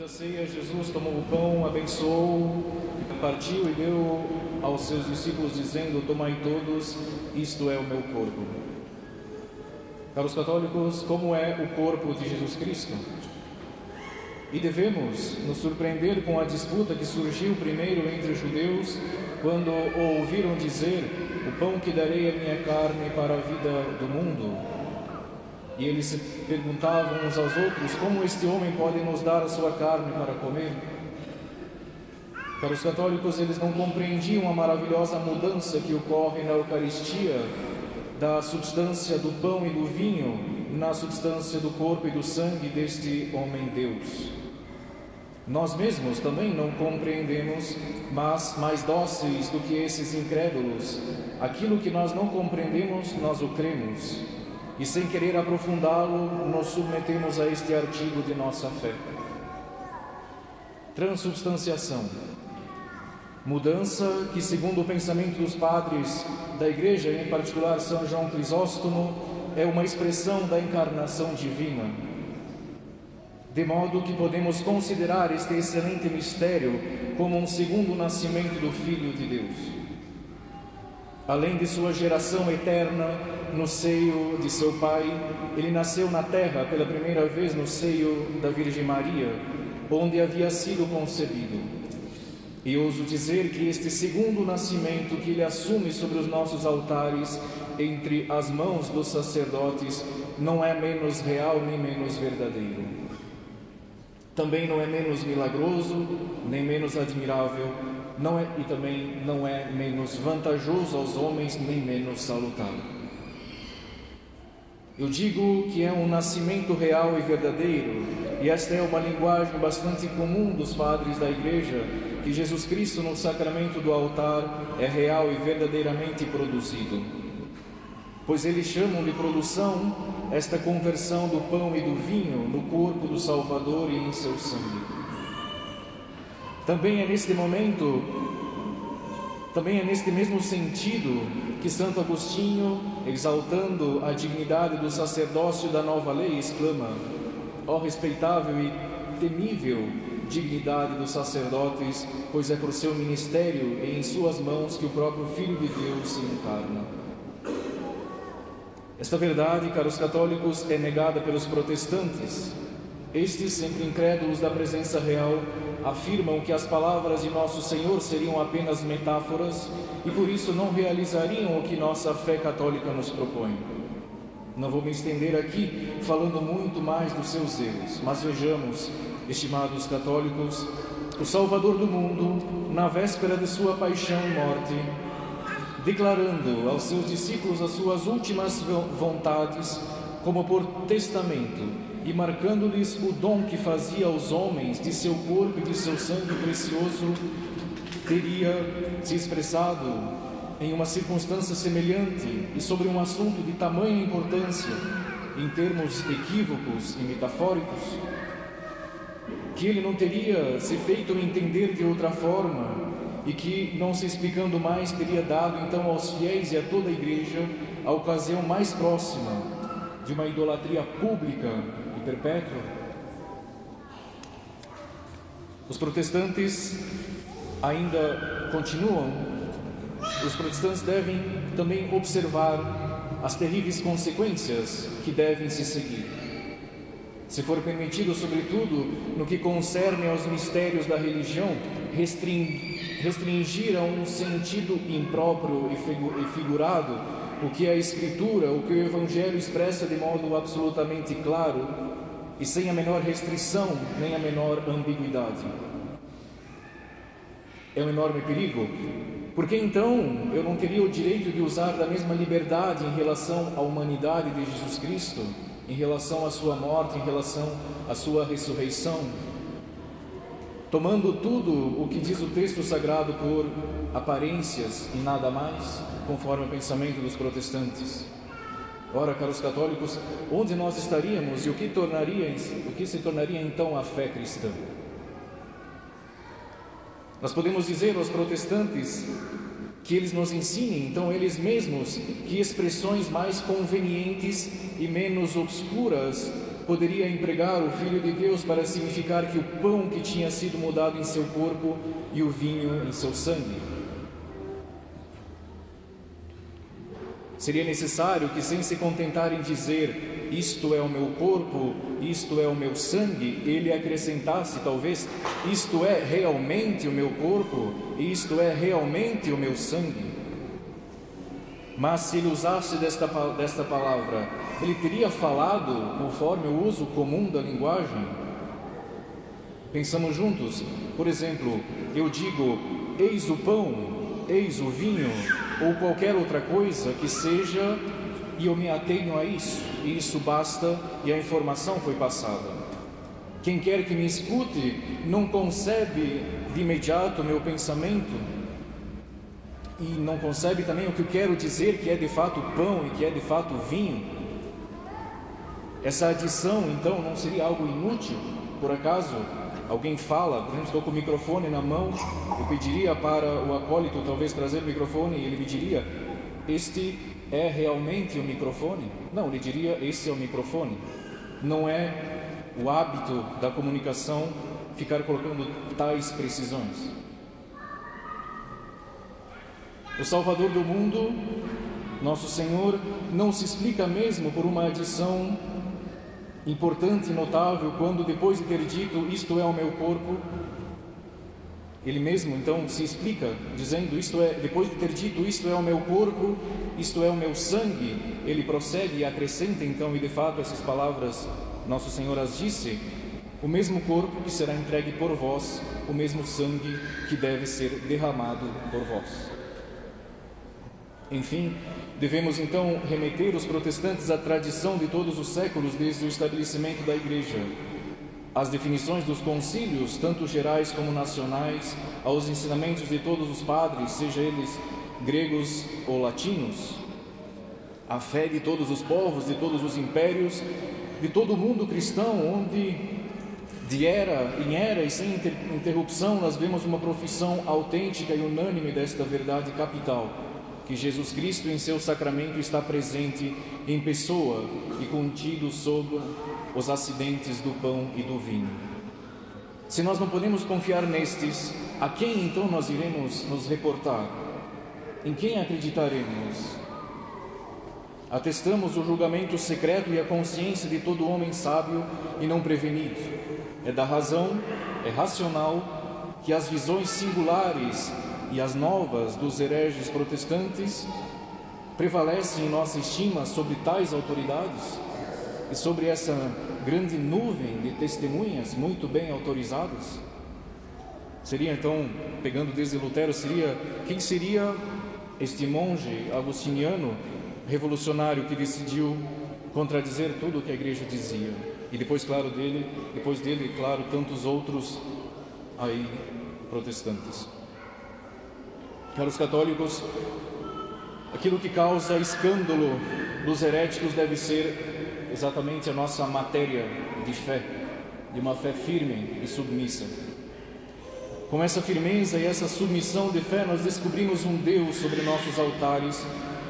Santa Ceia, Jesus tomou o pão, abençoou, partiu e deu aos seus discípulos, dizendo: tomai todos, isto é o meu corpo. Caros católicos, como é o corpo de Jesus Cristo? E devemos nos surpreender com a disputa que surgiu primeiro entre os judeus, quando ouviram dizer: o pão que darei é minha carne para a vida do mundo. E eles se perguntavam uns aos outros: como este homem pode nos dar a sua carne para comer? Para os católicos, eles não compreendiam a maravilhosa mudança que ocorre na Eucaristia, da substância do pão e do vinho, na substância do corpo e do sangue deste homem-Deus. Nós mesmos também não compreendemos, mas mais dóceis do que esses incrédulos, aquilo que nós não compreendemos, nós o cremos. E sem querer aprofundá-lo, nos submetemos a este artigo de nossa fé. Transubstanciação. Mudança que, segundo o pensamento dos padres da Igreja, em particular São João Crisóstomo, é uma expressão da encarnação divina. De modo que podemos considerar este excelente mistério como um segundo nascimento do Filho de Deus. Além de sua geração eterna no seio de seu Pai, ele nasceu na terra pela primeira vez no seio da Virgem Maria, onde havia sido concebido. E ouso dizer que este segundo nascimento que ele assume sobre os nossos altares, entre as mãos dos sacerdotes, não é menos real nem menos verdadeiro. Também não é menos milagroso, nem menos admirável, e também não é menos vantajoso aos homens, nem menos salutar. Eu digo que é um nascimento real e verdadeiro, e esta é uma linguagem bastante comum dos padres da Igreja, que Jesus Cristo no sacramento do altar é real e verdadeiramente produzido. Pois eles chamam de produção esta conversão do pão e do vinho no corpo do Salvador e em seu sangue. Também é neste mesmo sentido que Santo Agostinho, exaltando a dignidade do sacerdócio da nova lei, exclama: ó respeitável e temível dignidade dos sacerdotes, pois é por seu ministério e em suas mãos que o próprio Filho de Deus se encarna. Esta verdade, caros católicos, é negada pelos protestantes. Estes, sempre incrédulos da presença real, afirmam que as palavras de nosso Senhor seriam apenas metáforas e por isso não realizariam o que nossa fé católica nos propõe. Não vou me estender aqui falando muito mais dos seus erros, mas vejamos, estimados católicos, o Salvador do mundo, na véspera de sua paixão e morte, declarando aos seus discípulos as suas últimas vontades, como por testamento, e marcando-lhes o dom que fazia aos homens de seu corpo e de seu sangue precioso, teria se expressado em uma circunstância semelhante e sobre um assunto de tamanha importância, em termos equívocos e metafóricos, que ele não teria se feito entender de outra forma e que, não se explicando mais, teria dado então aos fiéis e a toda a Igreja a ocasião mais próxima de uma idolatria pública e perpétua. Os protestantes ainda continuam. Os protestantes devem também observar as terríveis consequências que devem se seguir. Se for permitido, sobretudo, no que concerne aos mistérios da religião, restringir a um sentido impróprio e figurado o que a Escritura, o que o Evangelho expressa de modo absolutamente claro e sem a menor restrição nem a menor ambiguidade. É um enorme perigo, porque então eu não teria o direito de usar da mesma liberdade em relação à humanidade de Jesus Cristo, em relação à sua morte, em relação à sua ressurreição, tomando tudo o que diz o texto sagrado por aparências e nada mais, conforme o pensamento dos protestantes. Ora, caros católicos, onde nós estaríamos e o que se tornaria então a fé cristã? Nós podemos dizer aos protestantes que eles nos ensinem, então, eles mesmos, que expressões mais convenientes e menos obscuras poderia empregar o Filho de Deus para significar que o pão que tinha sido mudado em seu corpo e o vinho em seu sangue? Seria necessário que, sem se contentar em dizer isto é o meu corpo, isto é o meu sangue, ele acrescentasse talvez isto é realmente o meu corpo, isto é realmente o meu sangue. Mas se ele usasse desta palavra, ele teria falado conforme o uso comum da linguagem? Pensamos juntos. Por exemplo, eu digo, eis o pão, eis o vinho, ou qualquer outra coisa que seja, e eu me atenho a isso, e isso basta, e a informação foi passada. Quem quer que me escute não concebe de imediato o meu pensamento, e não concebe também o que eu quero dizer, que é de fato pão e que é de fato vinho. Essa adição, então, não seria algo inútil? Por acaso, alguém fala, por exemplo, estou com o microfone na mão, eu pediria para o acólito talvez trazer o microfone, e ele me diria, este é realmente o microfone? Não, ele diria, esse é o microfone. Não é o hábito da comunicação ficar colocando tais precisões. O Salvador do mundo, nosso Senhor, não se explica mesmo por uma adição importante e notável, quando depois de ter dito, isto é o meu corpo, ele mesmo então se explica, dizendo, depois de ter dito, isto é o meu corpo, isto é o meu sangue, ele prossegue e acrescenta então, e de fato essas palavras nosso Senhor as disse, o mesmo corpo que será entregue por vós, o mesmo sangue que deve ser derramado por vós. Enfim, devemos então remeter os protestantes à tradição de todos os séculos desde o estabelecimento da Igreja, às definições dos concílios, tanto gerais como nacionais, aos ensinamentos de todos os padres, seja eles gregos ou latinos, à fé de todos os povos, de todos os impérios, de todo o mundo cristão, onde de era em era e sem interrupção nós vemos uma profissão autêntica e unânime desta verdade capital, que Jesus Cristo em seu sacramento está presente em pessoa e contido sob os acidentes do pão e do vinho. Se nós não podemos confiar nestes, a quem então nós iremos nos reportar? Em quem acreditaremos? Atestamos o julgamento secreto e a consciência de todo homem sábio e não prevenido. É da razão, é racional, que as visões singulares e as novas dos hereges protestantes prevalecem em nossa estima sobre tais autoridades e sobre essa grande nuvem de testemunhas muito bem autorizadas? Seria então, pegando desde Lutero, quem seria este monge agostiniano revolucionário que decidiu contradizer tudo o que a Igreja dizia? E depois dele, claro, tantos outros aí protestantes. Caros católicos, aquilo que causa escândalo dos heréticos deve ser exatamente a nossa matéria de fé, de uma fé firme e submissa. Com essa firmeza e essa submissão de fé, nós descobrimos um Deus sobre nossos altares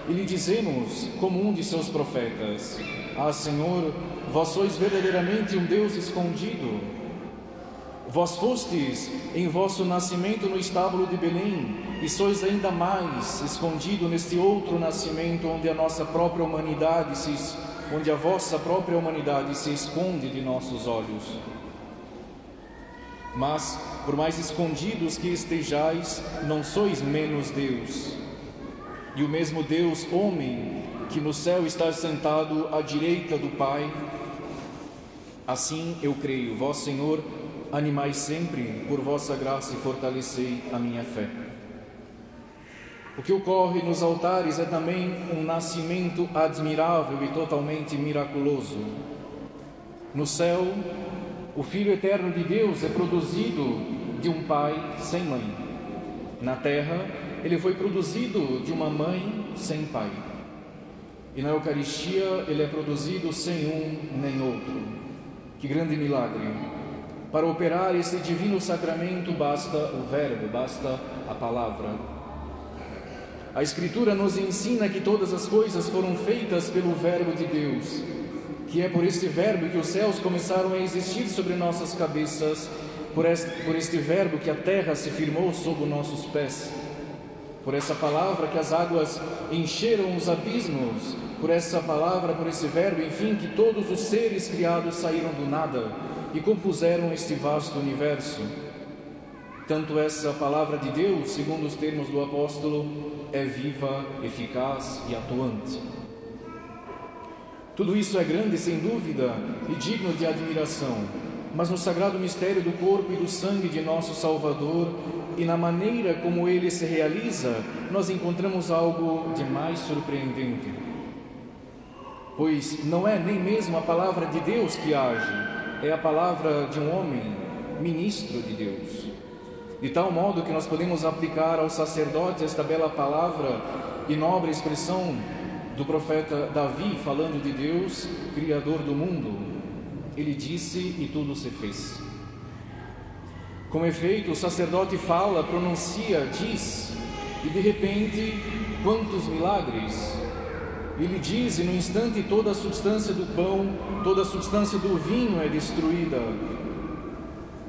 e lhe dizemos, como um de seus profetas, ah, Senhor, vós sois verdadeiramente um Deus escondido. Vós fostes em vosso nascimento no estábulo de Belém, e sois ainda mais escondido neste outro nascimento, onde a vossa própria humanidade se esconde de nossos olhos. Mas, por mais escondidos que estejais, não sois menos Deus. E o mesmo Deus, homem, que no céu está sentado à direita do Pai, assim eu creio, vós, Senhor, animai sempre por vossa graça e fortalecei a minha fé. O que ocorre nos altares é também um nascimento admirável e totalmente miraculoso. No céu, o Filho eterno de Deus é produzido de um pai sem mãe. Na terra, ele foi produzido de uma mãe sem pai. E na Eucaristia, ele é produzido sem um nem outro. Que grande milagre! Para operar esse divino sacramento basta o Verbo, basta a palavra. A Escritura nos ensina que todas as coisas foram feitas pelo Verbo de Deus, que é por este verbo que os céus começaram a existir sobre nossas cabeças, por este verbo que a terra se firmou sob os nossos pés, por essa palavra que as águas encheram os abismos, por essa palavra, por esse verbo, enfim, que todos os seres criados saíram do nada e compuseram este vasto universo. Tanto essa palavra de Deus, segundo os termos do apóstolo, é viva, eficaz e atuante. Tudo isso é grande, sem dúvida, e digno de admiração, mas no sagrado mistério do corpo e do sangue de nosso Salvador e na maneira como ele se realiza, nós encontramos algo de mais surpreendente. Pois não é nem mesmo a palavra de Deus que age, é a palavra de um homem, ministro de Deus. De tal modo que nós podemos aplicar ao sacerdote esta bela palavra e nobre expressão do profeta Davi, falando de Deus, Criador do mundo. Ele disse e tudo se fez. Com efeito, o sacerdote fala, pronuncia, diz, e de repente, quantos milagres! Ele diz e no instante toda a substância do pão, toda a substância do vinho é destruída.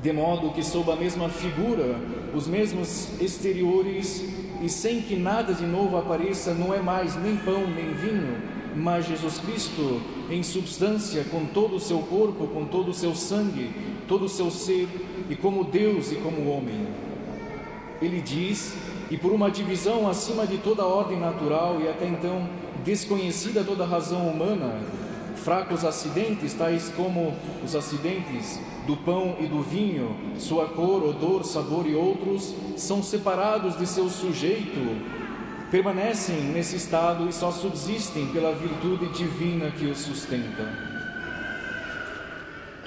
De modo que sob a mesma figura, os mesmos exteriores, e sem que nada de novo apareça, não é mais nem pão nem vinho, mas Jesus Cristo em substância, com todo o seu corpo, com todo o seu sangue, todo o seu ser, e como Deus e como homem. Ele diz, e por uma divisão acima de toda a ordem natural e até então desconhecida toda a razão humana, fracos acidentes, tais como os acidentes do pão e do vinho, sua cor, odor, sabor e outros, são separados de seu sujeito, permanecem nesse estado e só subsistem pela virtude divina que os sustenta.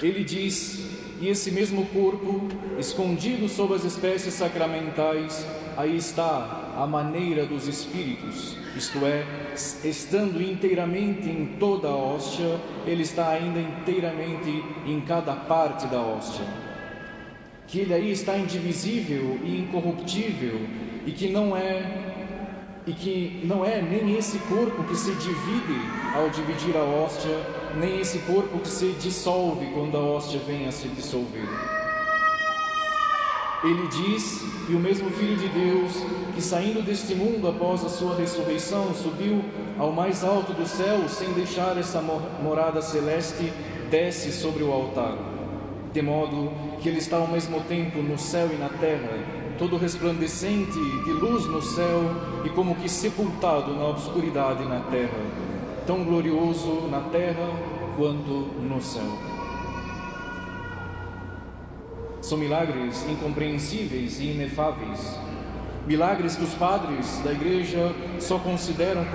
Ele diz, e esse mesmo corpo, escondido sob as espécies sacramentais, aí está a maneira dos Espíritos, isto é, estando inteiramente em toda a hóstia, ele está ainda inteiramente em cada parte da hóstia. Que ele aí está indivisível e incorruptível, e que não é nem esse corpo que se divide ao dividir a hóstia, nem esse corpo que se dissolve quando a hóstia vem a se dissolver. Ele diz, e o mesmo Filho de Deus, que saindo deste mundo após a sua ressurreição, subiu ao mais alto do céu, sem deixar essa morada celeste, desce sobre o altar, de modo que ele está ao mesmo tempo no céu e na terra, todo resplandecente de luz no céu e como que sepultado na obscuridade na terra, tão glorioso na terra quanto no céu. São milagres incompreensíveis e inefáveis, milagres que os padres da Igreja só consideram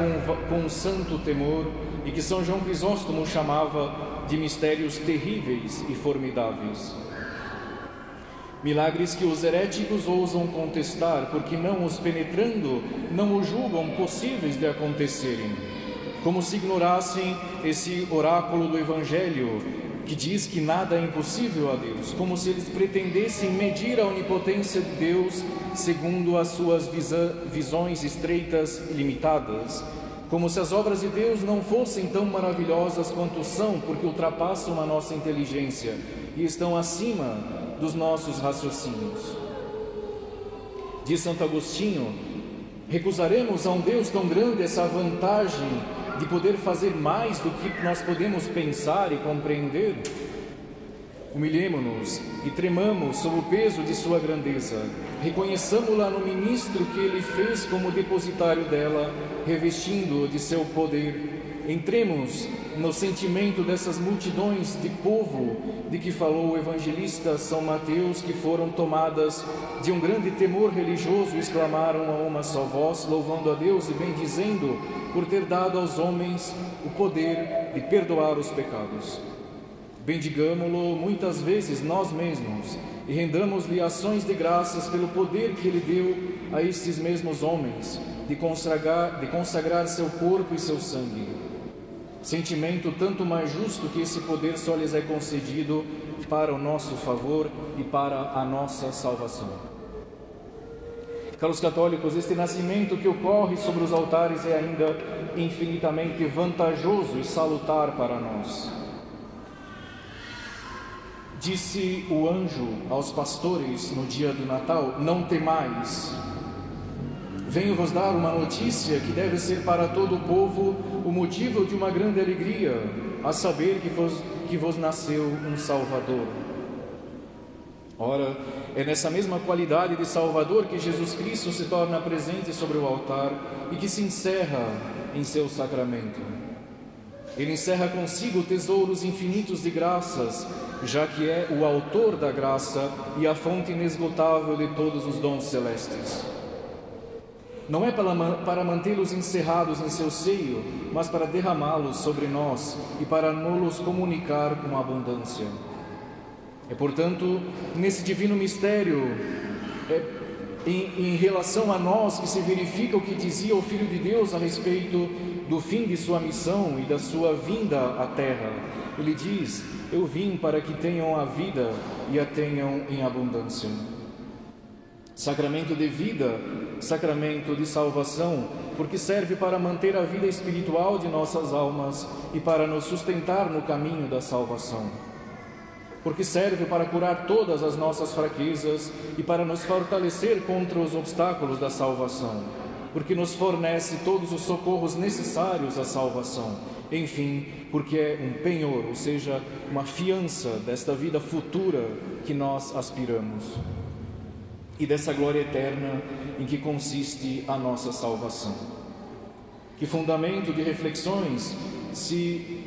com santo temor e que São João Crisóstomo chamava de mistérios terríveis e formidáveis. Milagres que os heréticos ousam contestar, porque não os penetrando, não os julgam possíveis de acontecerem, como se ignorassem esse oráculo do Evangelho, que diz que nada é impossível a Deus, como se eles pretendessem medir a onipotência de Deus segundo as suas visões estreitas e limitadas, como se as obras de Deus não fossem tão maravilhosas quanto são, porque ultrapassam a nossa inteligência e estão acima dos nossos raciocínios. Diz Santo Agostinho, recusaremos a um Deus tão grande essa vantagem de poder fazer mais do que nós podemos pensar e compreender? Humilhemo-nos e tremamos sob o peso de sua grandeza. Reconheçamo-la no ministro que ele fez como depositário dela, revestindo-o de seu poder. Entremos no sentimento dessas multidões de povo de que falou o evangelista São Mateus, que foram tomadas de um grande temor religioso, exclamaram a uma só voz, louvando a Deus e bendizendo por ter dado aos homens o poder de perdoar os pecados. Bendigamo-lo muitas vezes nós mesmos e rendamos-lhe ações de graças pelo poder que ele deu a estes mesmos homens de consagrar seu corpo e seu sangue. Sentimento tanto mais justo que esse poder só lhes é concedido para o nosso favor e para a nossa salvação. Caros católicos, este nascimento que ocorre sobre os altares é ainda infinitamente vantajoso e salutar para nós. Disse o anjo aos pastores no dia do Natal: não temais. Venho-vos dar uma notícia que deve ser para todo o povo o motivo de uma grande alegria, a saber que vos nasceu um Salvador. Ora, é nessa mesma qualidade de Salvador que Jesus Cristo se torna presente sobre o altar e que se encerra em seu sacramento. Ele encerra consigo tesouros infinitos de graças, já que é o autor da graça e a fonte inesgotável de todos os dons celestes. Não é para mantê-los encerrados em seu seio, mas para derramá-los sobre nós e para nos comunicar com abundância. É, portanto, nesse divino mistério, em relação a nós, que se verifica o que dizia o Filho de Deus a respeito do fim de sua missão e da sua vinda à terra. Ele diz: eu vim para que tenham a vida e a tenham em abundância. Sacramento de vida, sacramento de salvação, porque serve para manter a vida espiritual de nossas almas e para nos sustentar no caminho da salvação. Porque serve para curar todas as nossas fraquezas e para nos fortalecer contra os obstáculos da salvação. Porque nos fornece todos os socorros necessários à salvação. Enfim, porque é um penhor, ou seja, uma fiança desta vida futura que nós aspiramos. E dessa glória eterna em que consiste a nossa salvação. Que fundamento de reflexões se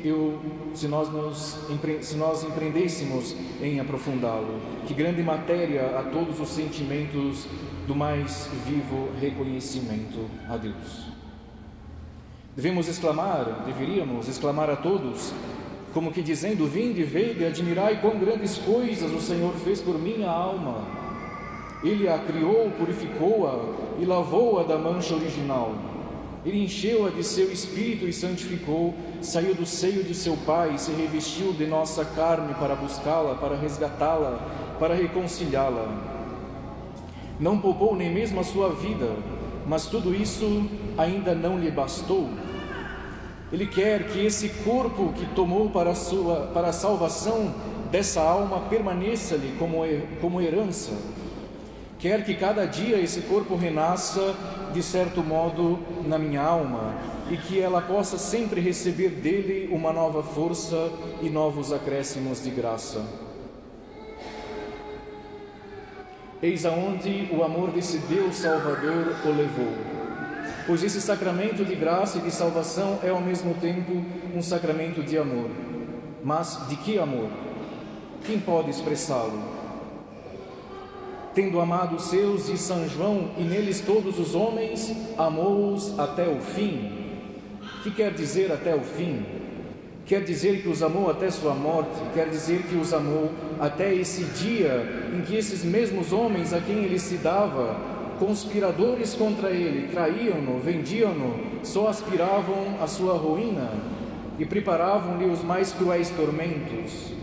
nós empreendêssemos em aprofundá-lo. Que grande matéria a todos os sentimentos do mais vivo reconhecimento a Deus. Deveríamos exclamar a todos, como que dizendo: vinde, vede, admirai quão grandes coisas o Senhor fez por minha alma. Ele a criou, purificou-a e lavou-a da mancha original. Ele encheu-a de seu Espírito e santificou, saiu do seio de seu Pai e se revestiu de nossa carne para buscá-la, para resgatá-la, para reconciliá-la. Não poupou nem mesmo a sua vida, mas tudo isso ainda não lhe bastou. Ele quer que esse corpo que tomou para a salvação dessa alma permaneça-lhe como herança. Quer que cada dia esse corpo renasça, de certo modo, na minha alma, e que ela possa sempre receber dele uma nova força e novos acréscimos de graça. Eis aonde o amor desse Deus Salvador o levou. Pois esse sacramento de graça e de salvação é ao mesmo tempo um sacramento de amor. Mas de que amor? Quem pode expressá-lo? Tendo amado os seus, diz São João, e neles todos os homens, amou-os até o fim. O que quer dizer até o fim? Quer dizer que os amou até sua morte, quer dizer que os amou até esse dia em que esses mesmos homens a quem ele se dava, conspiradores contra ele, traíam-no, vendiam-no, só aspiravam a sua ruína e preparavam-lhe os mais cruéis tormentos.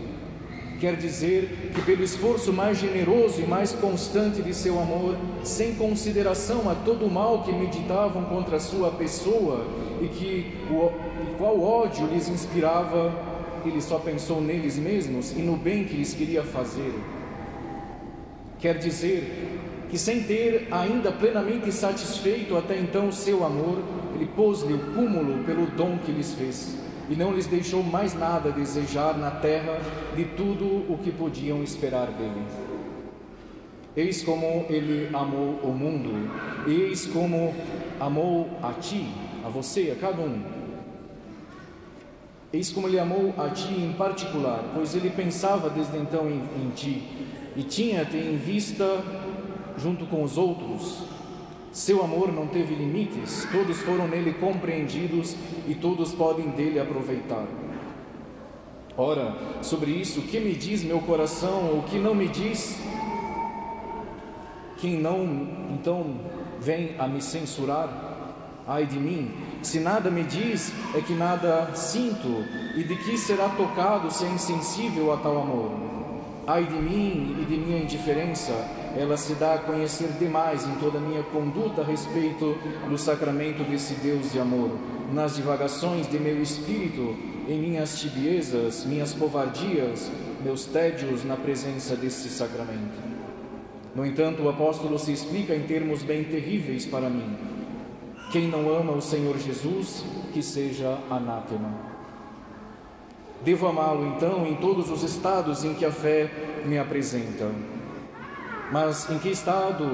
Quer dizer que pelo esforço mais generoso e mais constante de seu amor, sem consideração a todo o mal que meditavam contra a sua pessoa e qual ódio lhes inspirava, ele só pensou neles mesmos e no bem que lhes queria fazer. Quer dizer que sem ter ainda plenamente satisfeito até então o seu amor, ele pôs-lhe o cúmulo pelo dom que lhes fez. E não lhes deixou mais nada a desejar na terra de tudo o que podiam esperar dele. Eis como ele amou o mundo, eis como amou a ti, a você, a cada um. Eis como ele amou a ti em particular, pois ele pensava desde então em ti, e tinha-te em vista junto com os outros. Seu amor não teve limites, todos foram nele compreendidos e todos podem dele aproveitar. Ora, sobre isso, o que me diz meu coração, o que não me diz? Quem não, então, vem a me censurar? Ai de mim, se nada me diz, é que nada sinto, e de que será tocado se é insensível a tal amor? Ai de mim e de minha indiferença, ela se dá a conhecer demais em toda a minha conduta a respeito do sacramento desse Deus de amor, nas divagações de meu espírito, em minhas tibiezas, minhas covardias, meus tédios na presença desse sacramento. No entanto, o apóstolo se explica em termos bem terríveis para mim. Quem não ama o Senhor Jesus, que seja anátema. Devo amá-lo, então, em todos os estados em que a fé me apresenta. Mas em que estado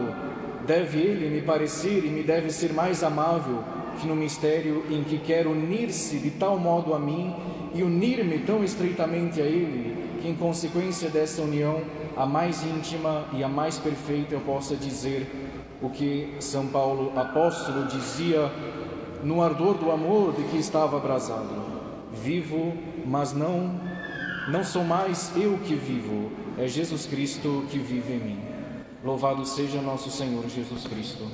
deve ele me parecer e me deve ser mais amável que no mistério em que quer unir-se de tal modo a mim e unir-me tão estreitamente a ele, que em consequência dessa união, a mais íntima e a mais perfeita, eu possa dizer o que São Paulo apóstolo dizia no ardor do amor de que estava abrasado: vivo, mas não sou mais eu que vivo, é Jesus Cristo que vive em mim. Louvado seja nosso Senhor Jesus Cristo.